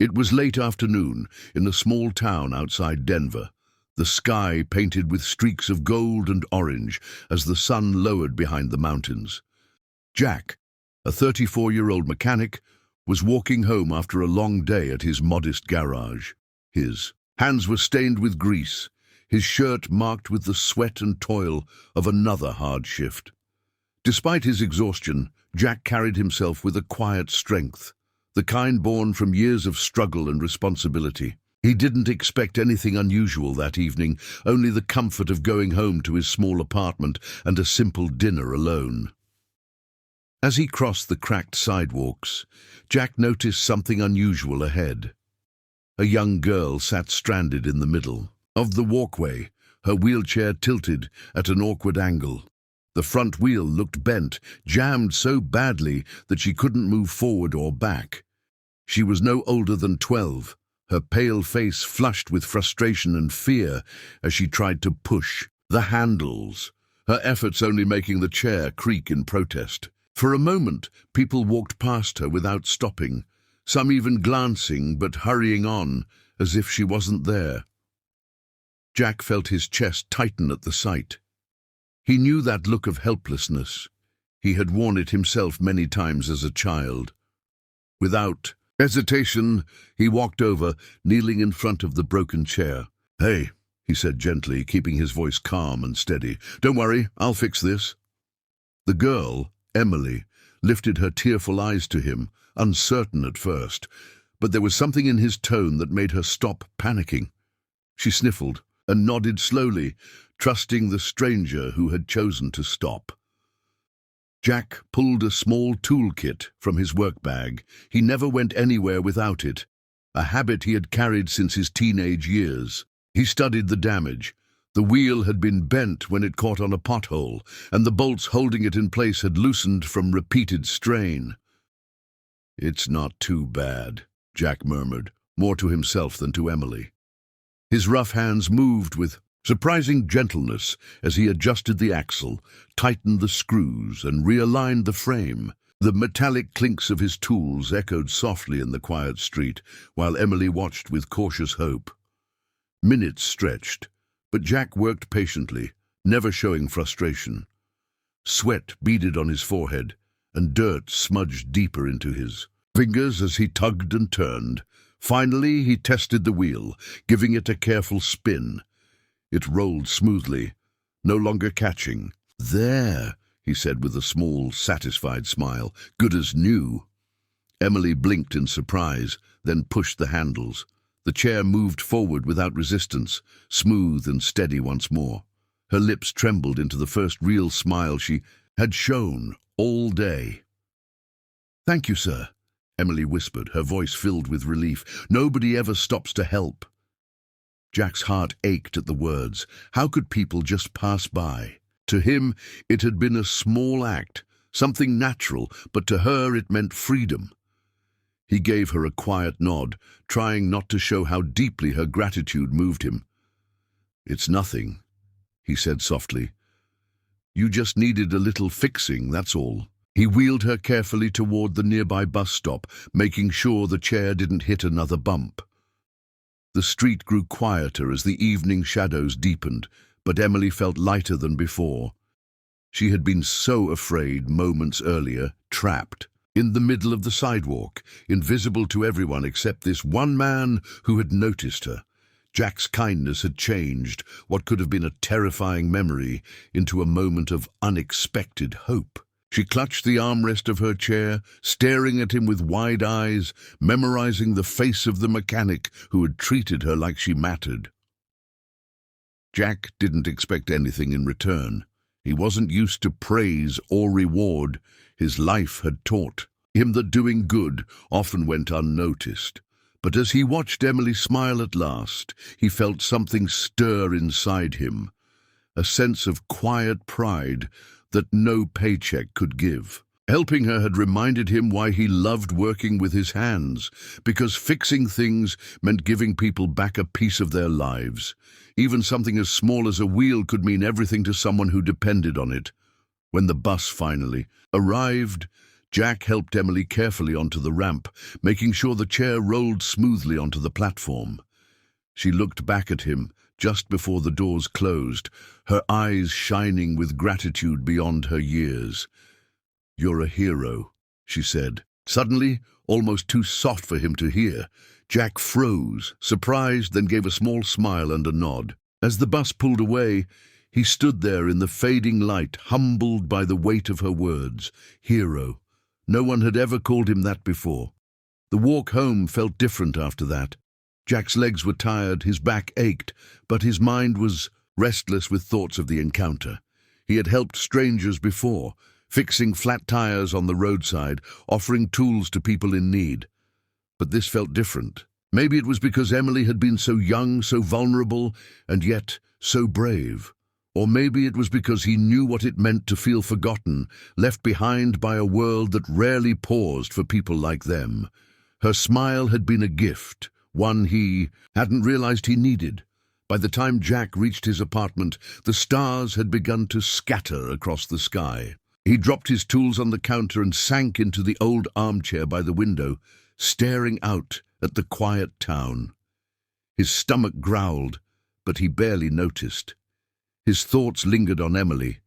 It was late afternoon in a small town outside Denver, the sky painted with streaks of gold and orange as the sun lowered behind the mountains. Jack, a 34-year-old mechanic, was walking home after a long day at his modest garage. His hands were stained with grease, his shirt marked with the sweat and toil of another hard shift. Despite his exhaustion, Jack carried himself with a quiet strength, the kind born from years of struggle and responsibility. He didn't expect anything unusual that evening, only the comfort of going home to his small apartment and a simple dinner alone. As he crossed the cracked sidewalks, Jack noticed something unusual ahead. A young girl sat stranded in the middle of the walkway, her wheelchair tilted at an awkward angle. The front wheel looked bent, jammed so badly that she couldn't move forward or back. She was no older than 12, her pale face flushed with frustration and fear as she tried to push the handles, her efforts only making the chair creak in protest. For a moment, people walked past her without stopping, some even glancing but hurrying on, as if she wasn't there. Jack felt his chest tighten at the sight. He knew that look of helplessness. He had worn it himself many times as a child. Without hesitation, he walked over, kneeling in front of the broken chair. "Hey," he said gently, keeping his voice calm and steady. "Don't worry, I'll fix this." The girl, Emily, lifted her tearful eyes to him, uncertain at first, but there was something in his tone that made her stop panicking. She sniffled and nodded slowly, trusting the stranger who had chosen to stop. Jack pulled a small toolkit from his work bag. He never went anywhere without it, a habit he had carried since his teenage years. He studied the damage. The wheel had been bent when it caught on a pothole, and the bolts holding it in place had loosened from repeated strain. "It's not too bad," Jack murmured, more to himself than to Emily. His rough hands moved with surprising gentleness as he adjusted the axle, tightened the screws, and realigned the frame. The metallic clinks of his tools echoed softly in the quiet street, while Emily watched with cautious hope. Minutes stretched, but Jack worked patiently, never showing frustration. Sweat beaded on his forehead, and dirt smudged deeper into his fingers as he tugged and turned. Finally, he tested the wheel, giving it a careful spin. It rolled smoothly, no longer catching. "There," he said with a small, satisfied smile. "Good as new." Emily blinked in surprise, then pushed the handles. The chair moved forward without resistance, smooth and steady once more. Her lips trembled into the first real smile she had shown all day. "Thank you, sir," Emily whispered, her voice filled with relief. "Nobody ever stops to help." Jack's heart ached at the words. How could people just pass by? To him, it had been a small act, something natural, but to her it meant freedom. He gave her a quiet nod, trying not to show how deeply her gratitude moved him. "It's nothing," he said softly. "You just needed a little fixing, that's all." He wheeled her carefully toward the nearby bus stop, making sure the chair didn't hit another bump. The street grew quieter as the evening shadows deepened, but Emily felt lighter than before. She had been so afraid moments earlier, trapped in the middle of the sidewalk, invisible to everyone except this one man who had noticed her. Jack's kindness had changed what could have been a terrifying memory into a moment of unexpected hope. She clutched the armrest of her chair, staring at him with wide eyes, memorizing the face of the mechanic who had treated her like she mattered. Jack didn't expect anything in return. He wasn't used to praise or reward. His life had taught him that doing good often went unnoticed. But as he watched Emily smile at last, he felt something stir inside him, a sense of quiet pride that no paycheck could give. Helping her had reminded him why he loved working with his hands, because fixing things meant giving people back a piece of their lives. Even something as small as a wheel could mean everything to someone who depended on it. When the bus finally arrived, Jack helped Emily carefully onto the ramp, making sure the chair rolled smoothly onto the platform. She looked back at him just before the doors closed, her eyes shining with gratitude beyond her years. "You're a hero," she said. Suddenly, almost too soft for him to hear, Jack froze, surprised, then gave a small smile and a nod. As the bus pulled away, he stood there in the fading light, humbled by the weight of her words. Hero. No one had ever called him that before. The walk home felt different after that. Jack's legs were tired, his back ached, but his mind was restless with thoughts of the encounter. He had helped strangers before, fixing flat tires on the roadside, offering tools to people in need. But this felt different. Maybe it was because Emily had been so young, so vulnerable, and yet so brave. Or maybe it was because he knew what it meant to feel forgotten, left behind by a world that rarely paused for people like them. Her smile had been a gift, one he hadn't realized he needed. By the time Jack reached his apartment, the stars had begun to scatter across the sky. He dropped his tools on the counter and sank into the old armchair by the window, staring out at the quiet town. His stomach growled, but he barely noticed. His thoughts lingered on Emily,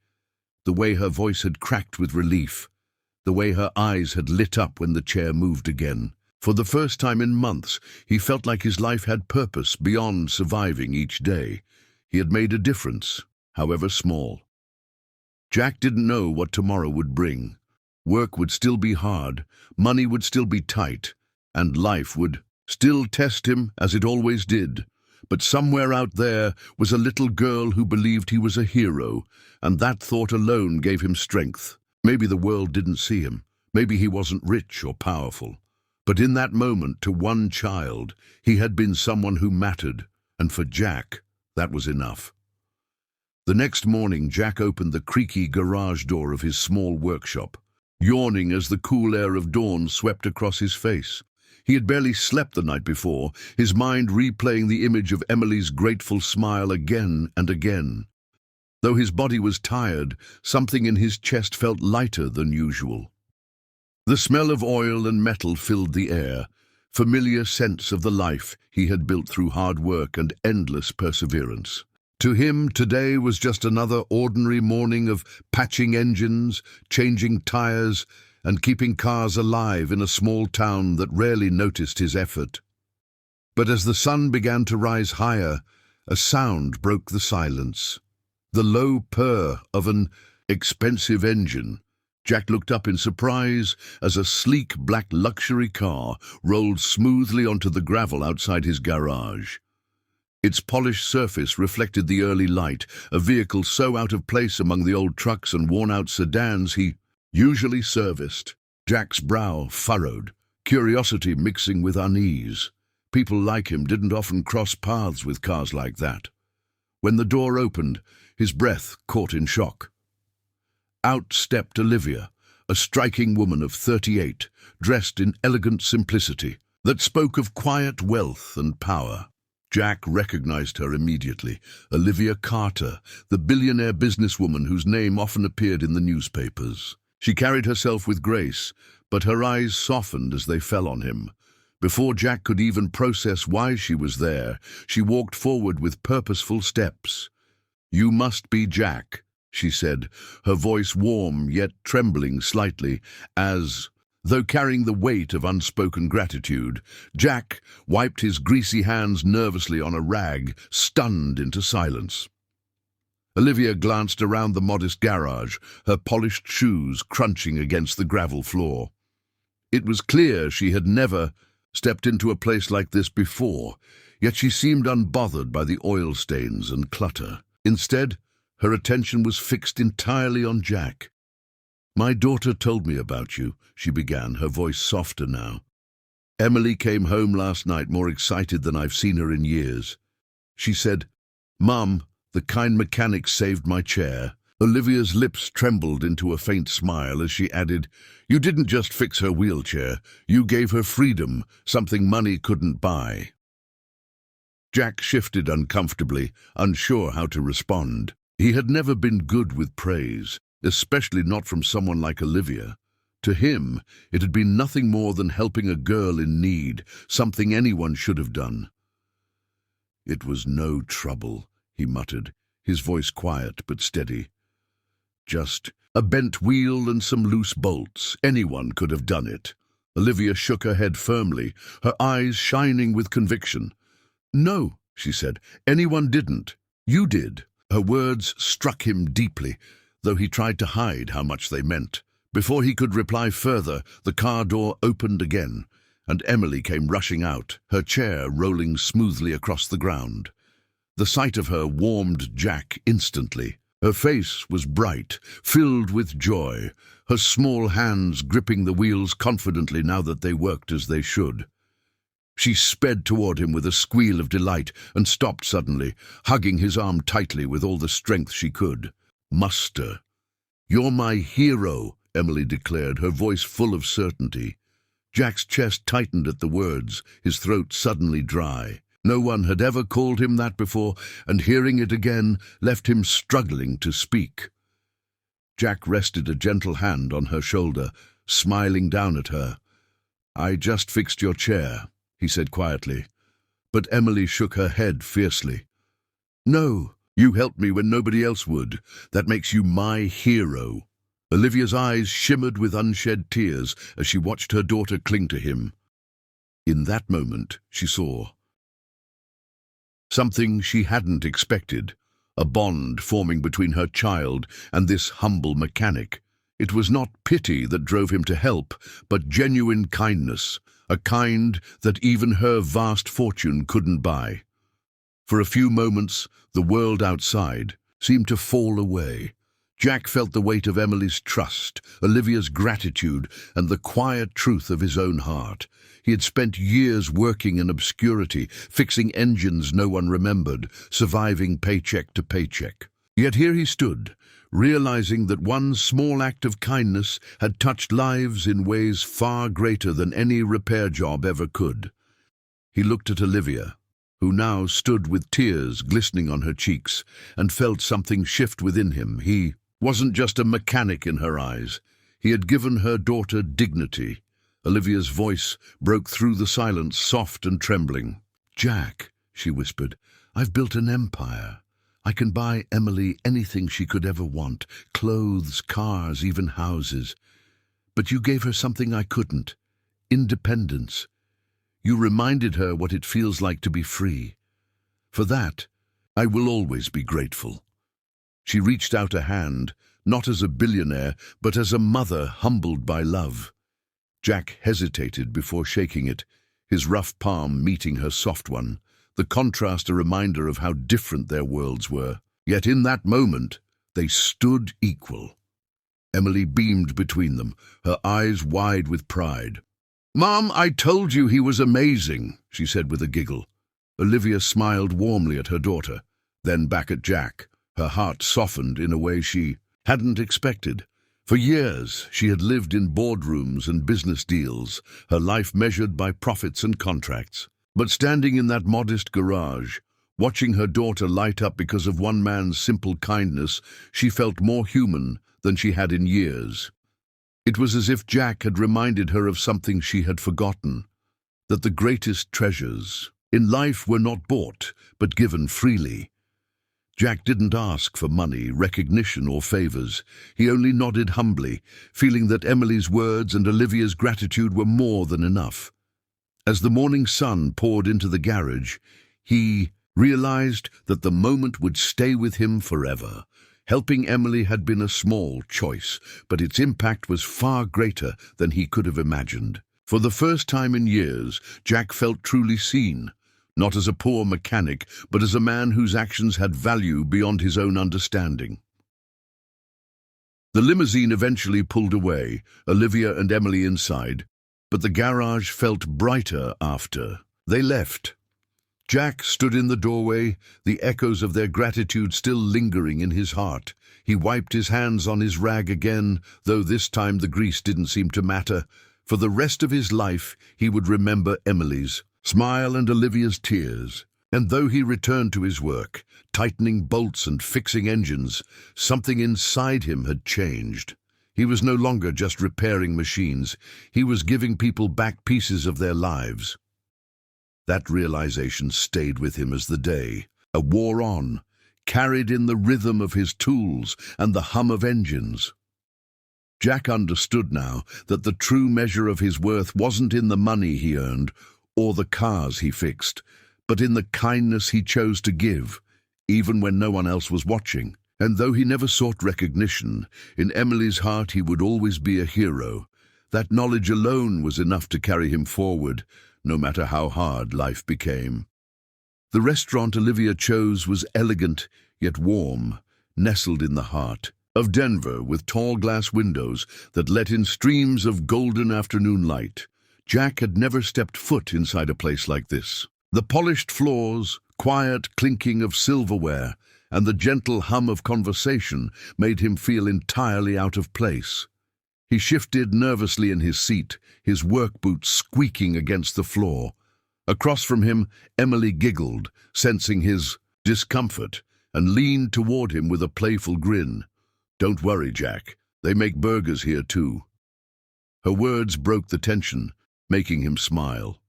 the way her voice had cracked with relief, the way her eyes had lit up when the chair moved again. For the first time in months, he felt like his life had purpose beyond surviving each day. He had made a difference, however small. Jack didn't know what tomorrow would bring. Work would still be hard, money would still be tight, and life would still test him as it always did. But somewhere out there was a little girl who believed he was a hero, and that thought alone gave him strength. Maybe the world didn't see him. Maybe he wasn't rich or powerful. But in that moment, to one child, he had been someone who mattered, and for Jack, that was enough. The next morning, Jack opened the creaky garage door of his small workshop, yawning as the cool air of dawn swept across his face. He had barely slept the night before, his mind replaying the image of Emily's grateful smile again and again. Though his body was tired, something in his chest felt lighter than usual. The smell of oil and metal filled the air, familiar scents of the life he had built through hard work and endless perseverance. To him, today was just another ordinary morning of patching engines, changing tires, and keeping cars alive in a small town that rarely noticed his effort. But as the sun began to rise higher, a sound broke the silence. The low purr of an expensive engine. Jack looked up in surprise as a sleek black luxury car rolled smoothly onto the gravel outside his garage. Its polished surface reflected the early light, a vehicle so out of place among the old trucks and worn-out sedans he usually serviced. Jack's brow furrowed, curiosity mixing with unease. People like him didn't often cross paths with cars like that. When the door opened, his breath caught in shock. Out stepped Olivia, a striking woman of 38, dressed in elegant simplicity that spoke of quiet wealth and power. Jack recognized her immediately. Olivia Carter, the billionaire businesswoman whose name often appeared in the newspapers. She carried herself with grace, but her eyes softened as they fell on him. Before Jack could even process why she was there, she walked forward with purposeful steps. "You must be Jack," she said, her voice warm yet trembling slightly, as, though carrying the weight of unspoken gratitude, Jack wiped his greasy hands nervously on a rag, stunned into silence. Olivia glanced around the modest garage, her polished shoes crunching against the gravel floor. It was clear she had never stepped into a place like this before, yet she seemed unbothered by the oil stains and clutter. Instead, her attention was fixed entirely on Jack. "My daughter told me about you," she began, her voice softer now. "Emily came home last night more excited than I've seen her in years. She said, 'Mum, the kind mechanic saved my chair.'" Olivia's lips trembled into a faint smile as she added, "You didn't just fix her wheelchair, you gave her freedom, something money couldn't buy." Jack shifted uncomfortably, unsure how to respond. He had never been good with praise, especially not from someone like Olivia. To him, it had been nothing more than helping a girl in need, something anyone should have done. "It was no trouble," he muttered, his voice quiet but steady. "Just a bent wheel and some loose bolts. Anyone could have done it." Olivia shook her head firmly, her eyes shining with conviction. "No," she said, "anyone didn't. You did." Her words struck him deeply, though he tried to hide how much they meant. Before he could reply further, the car door opened again, and Emily came rushing out, her chair rolling smoothly across the ground. The sight of her warmed Jack instantly. Her face was bright, filled with joy, her small hands gripping the wheels confidently now that they worked as they should. She sped toward him with a squeal of delight and stopped suddenly, hugging his arm tightly with all the strength she could. "Muster, you're my hero," Emily declared, her voice full of certainty. Jack's chest tightened at the words, his throat suddenly dry. No one had ever called him that before, and hearing it again left him struggling to speak. Jack rested a gentle hand on her shoulder, smiling down at her. "I just fixed your chair," he said quietly. But Emily shook her head fiercely. "No, you helped me when nobody else would. That makes you my hero." Olivia's eyes shimmered with unshed tears as she watched her daughter cling to him. In that moment, she saw something she hadn't expected, a bond forming between her child and this humble mechanic. It was not pity that drove him to help, but genuine kindness, a kind that even her vast fortune couldn't buy. For a few moments, the world outside seemed to fall away. Jack felt the weight of Emily's trust, Olivia's gratitude, and the quiet truth of his own heart. He had spent years working in obscurity, fixing engines no one remembered, surviving paycheck to paycheck. Yet here he stood, realizing that one small act of kindness had touched lives in ways far greater than any repair job ever could. He looked at Olivia, who now stood with tears glistening on her cheeks, and felt something shift within him. He wasn't just a mechanic in her eyes. He had given her daughter dignity. Olivia's voice broke through the silence, soft and trembling. "Jack," she whispered, "I've built an empire. I can buy Emily anything she could ever want, clothes, cars, even houses. But you gave her something I couldn't, independence. You reminded her what it feels like to be free. For that, I will always be grateful." She reached out a hand, not as a billionaire, but as a mother humbled by love. Jack hesitated before shaking it, his rough palm meeting her soft one, the contrast a reminder of how different their worlds were. Yet in that moment, they stood equal. Emily beamed between them, her eyes wide with pride. "Mom, I told you he was amazing," she said with a giggle. Olivia smiled warmly at her daughter, then back at Jack. Her heart softened in a way she hadn't expected. For years, she had lived in boardrooms and business deals, her life measured by profits and contracts. But standing in that modest garage, watching her daughter light up because of one man's simple kindness, she felt more human than she had in years. It was as if Jack had reminded her of something she had forgotten, that the greatest treasures in life were not bought, but given freely. Jack didn't ask for money, recognition, or favors. He only nodded humbly, feeling that Emily's words and Olivia's gratitude were more than enough. As the morning sun poured into the garage, he realized that the moment would stay with him forever. Helping Emily had been a small choice, but its impact was far greater than he could have imagined. For the first time in years, Jack felt truly seen. Not as a poor mechanic, but as a man whose actions had value beyond his own understanding. The limousine eventually pulled away, Olivia and Emily inside, but the garage felt brighter after they left. Jack stood in the doorway, the echoes of their gratitude still lingering in his heart. He wiped his hands on his rag again, though this time the grease didn't seem to matter. For the rest of his life, he would remember Emily's smile and Olivia's tears. And though he returned to his work, tightening bolts and fixing engines, something inside him had changed. He was no longer just repairing machines. He was giving people back pieces of their lives. That realization stayed with him as the day wore on, carried in the rhythm of his tools and the hum of engines. Jack understood now that the true measure of his worth wasn't in the money he earned or the cars he fixed, but in the kindness he chose to give, even when no one else was watching. And though he never sought recognition, in Emily's heart he would always be a hero. That knowledge alone was enough to carry him forward, no matter how hard life became. The restaurant Olivia chose was elegant, yet warm, nestled in the heart of Denver, with tall glass windows that let in streams of golden afternoon light. Jack had never stepped foot inside a place like this. The polished floors, quiet clinking of silverware, and the gentle hum of conversation made him feel entirely out of place. He shifted nervously in his seat, his work boots squeaking against the floor. Across from him, Emily giggled, sensing his discomfort, and leaned toward him with a playful grin. "Don't worry, Jack. They make burgers here too." Her words broke the tension, making him smile.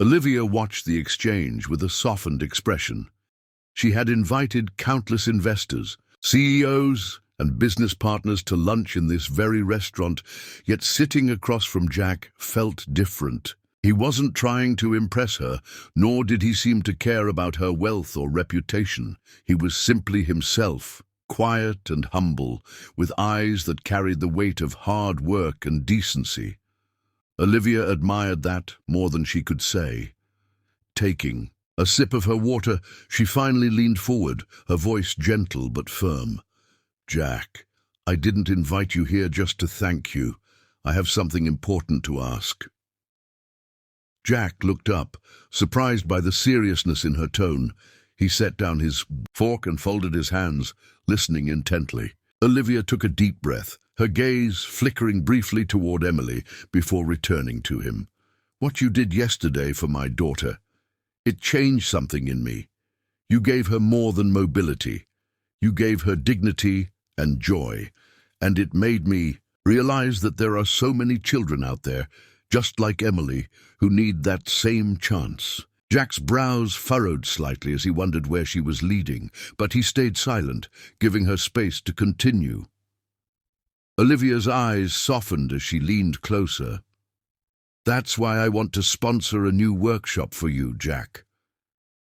Olivia watched the exchange with a softened expression. She had invited countless investors, CEOs, and business partners to lunch in this very restaurant, yet sitting across from Jack felt different. He wasn't trying to impress her, nor did he seem to care about her wealth or reputation. He was simply himself, quiet and humble, with eyes that carried the weight of hard work and decency. Olivia admired that more than she could say. Taking a sip of her water, she finally leaned forward, her voice gentle but firm. "Jack, I didn't invite you here just to thank you. I have something important to ask." Jack looked up, surprised by the seriousness in her tone. He set down his fork and folded his hands, listening intently. Olivia took a deep breath, her gaze flickering briefly toward Emily before returning to him. "What you did yesterday for my daughter, it changed something in me. You gave her more than mobility. You gave her dignity and joy, and it made me realize that there are so many children out there, just like Emily, who need that same chance." Jack's brows furrowed slightly as he wondered where she was leading, but he stayed silent, giving her space to continue. Olivia's eyes softened as she leaned closer. "That's why I want to sponsor a new workshop for you, Jack.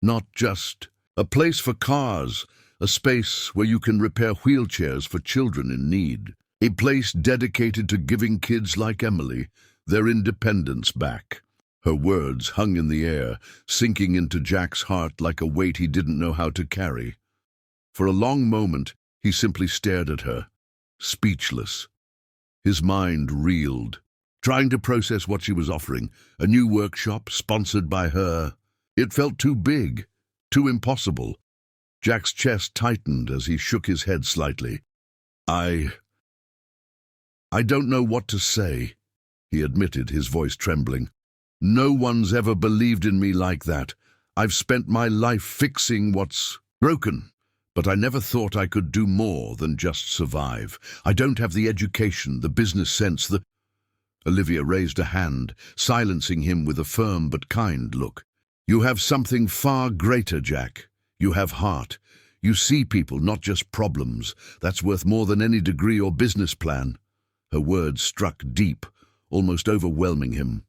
Not just a place for cars, a space where you can repair wheelchairs for children in need. A place dedicated to giving kids like Emily their independence back." Her words hung in the air, sinking into Jack's heart like a weight he didn't know how to carry. For a long moment, he simply stared at her, speechless. His mind reeled, trying to process what she was offering, a new workshop sponsored by her. It felt too big, too impossible. Jack's chest tightened as he shook his head slightly. I don't know what to say," he admitted, his voice trembling. "No one's ever believed in me like that. I've spent my life fixing what's broken, but I never thought I could do more than just survive. I don't have the education, the business sense, the—" Olivia raised a hand, silencing him with a firm but kind look. "You have something far greater, Jack. You have heart. You see people, not just problems. That's worth more than any degree or business plan." Her words struck deep, almost overwhelming him.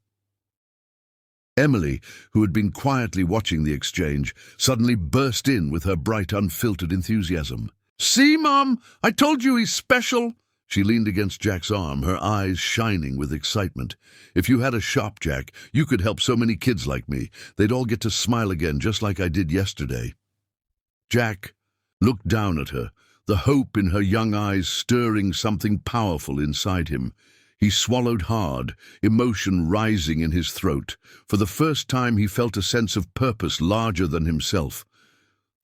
Emily, who had been quietly watching the exchange, suddenly burst in with her bright, unfiltered enthusiasm. "See, Mom, I told you he's special." She leaned against Jack's arm, her eyes shining with excitement. "If you had a shop, Jack, you could help so many kids like me. They'd all get to smile again, just like I did yesterday." Jack looked down at her, the hope in her young eyes stirring something powerful inside him. He swallowed hard, emotion rising in his throat. For the first time he felt a sense of purpose larger than himself.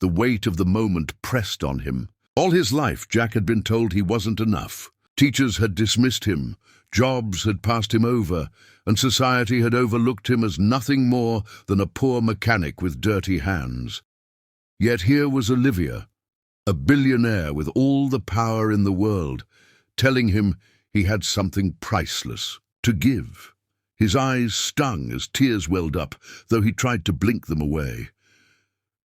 The weight of the moment pressed on him. All his life, Jack had been told he wasn't enough. Teachers had dismissed him, jobs had passed him over, and society had overlooked him as nothing more than a poor mechanic with dirty hands. Yet here was Olivia, a billionaire with all the power in the world, telling him he had something priceless to give. His eyes stung as tears welled up, though he tried to blink them away.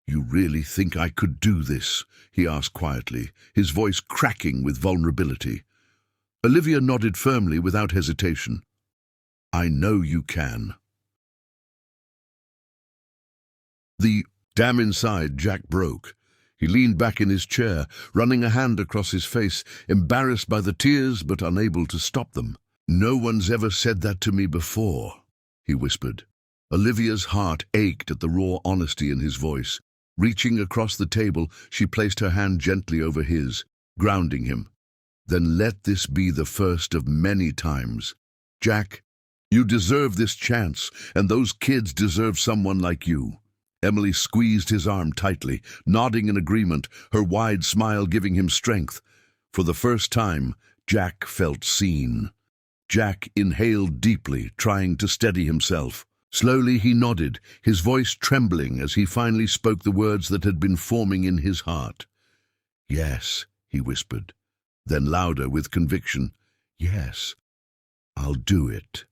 "You really think I could do this?" he asked quietly, his voice cracking with vulnerability. Olivia nodded firmly without hesitation. "I know you can." The dam inside Jack broke. He leaned back in his chair, running a hand across his face, embarrassed by the tears but unable to stop them. "No one's ever said that to me before," he whispered. Olivia's heart ached at the raw honesty in his voice. Reaching across the table, she placed her hand gently over his, grounding him. "Then let this be the first of many times. Jack, you deserve this chance, and those kids deserve someone like you." Emily squeezed his arm tightly, nodding in agreement, her wide smile giving him strength. For the first time, Jack felt seen. Jack inhaled deeply, trying to steady himself. Slowly he nodded, his voice trembling as he finally spoke the words that had been forming in his heart. "Yes," he whispered. Then louder with conviction, "Yes, I'll do it."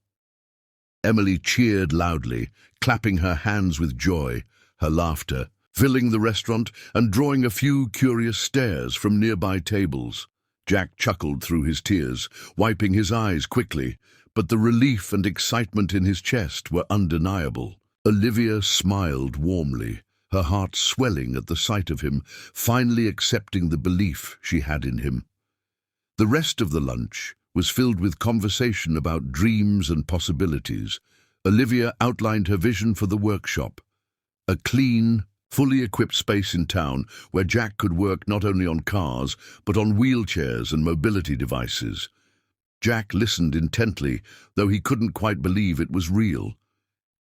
Emily cheered loudly, clapping her hands with joy, her laughter filling the restaurant and drawing a few curious stares from nearby tables. Jack chuckled through his tears, wiping his eyes quickly, but the relief and excitement in his chest were undeniable. Olivia smiled warmly, her heart swelling at the sight of him, finally accepting the belief she had in him. The rest of the lunch was filled with conversation about dreams and possibilities. Olivia outlined her vision for the workshop, a clean, fully equipped space in town where Jack could work not only on cars, but on wheelchairs and mobility devices. Jack listened intently, though he couldn't quite believe it was real.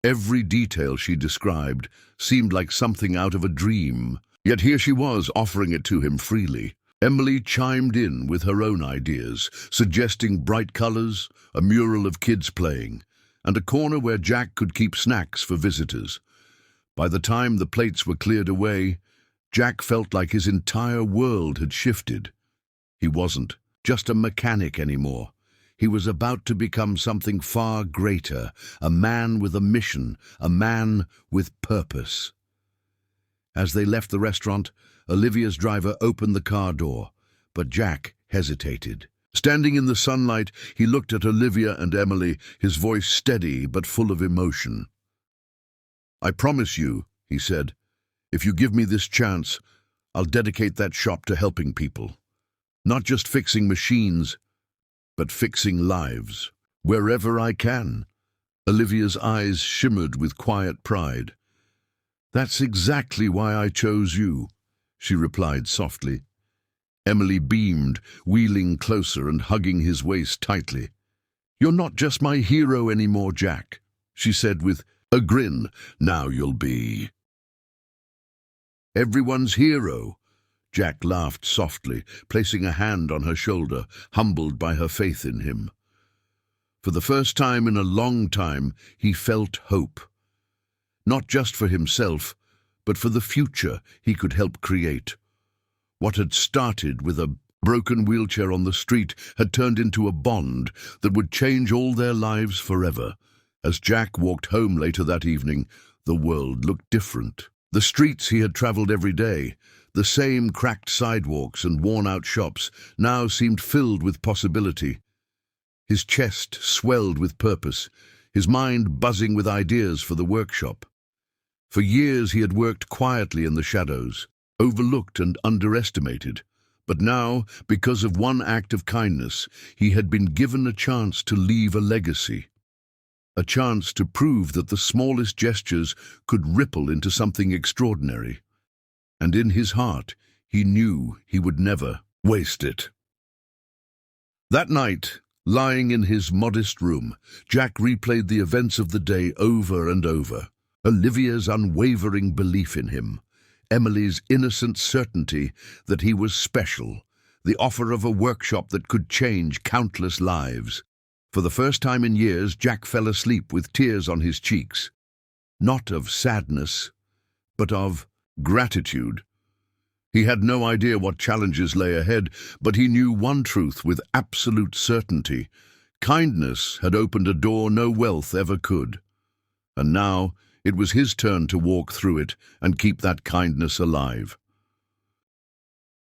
Every detail she described seemed like something out of a dream, yet here she was offering it to him freely. Emily chimed in with her own ideas, suggesting bright colors, a mural of kids playing, and a corner where Jack could keep snacks for visitors. By the time the plates were cleared away, Jack felt like his entire world had shifted. He wasn't just a mechanic anymore. He was about to become something far greater, a man with a mission, a man with purpose. As they left the restaurant, Olivia's driver opened the car door, but Jack hesitated. Standing in the sunlight, he looked at Olivia and Emily, his voice steady but full of emotion. "I promise you," he said, "if you give me this chance, I'll dedicate that shop to helping people. Not just fixing machines, but fixing lives, wherever I can." Olivia's eyes shimmered with quiet pride. "That's exactly why I chose you," she replied softly. Emily beamed, wheeling closer and hugging his waist tightly. "You're not just my hero anymore, Jack," she said with a grin. "Now you'll be everyone's hero." Jack laughed softly, placing a hand on her shoulder, humbled by her faith in him. For the first time in a long time, he felt hope. Not just for himself, but for the future he could help create. What had started with a broken wheelchair on the street had turned into a bond that would change all their lives forever. As Jack walked home later that evening, the world looked different. The streets he had traveled every day, the same cracked sidewalks and worn-out shops, now seemed filled with possibility. His chest swelled with purpose, his mind buzzing with ideas for the workshop. For years he had worked quietly in the shadows, overlooked and underestimated. But now, because of one act of kindness, he had been given a chance to leave a legacy. A chance to prove that the smallest gestures could ripple into something extraordinary. And in his heart, he knew he would never waste it. That night, lying in his modest room, Jack replayed the events of the day over and over. Olivia's unwavering belief in him, Emily's innocent certainty that he was special, the offer of a workshop that could change countless lives. For the first time in years, Jack fell asleep with tears on his cheeks. Not of sadness, but of gratitude. He had no idea what challenges lay ahead, but he knew one truth with absolute certainty. Kindness had opened a door no wealth ever could. And now it was his turn to walk through it and keep that kindness alive.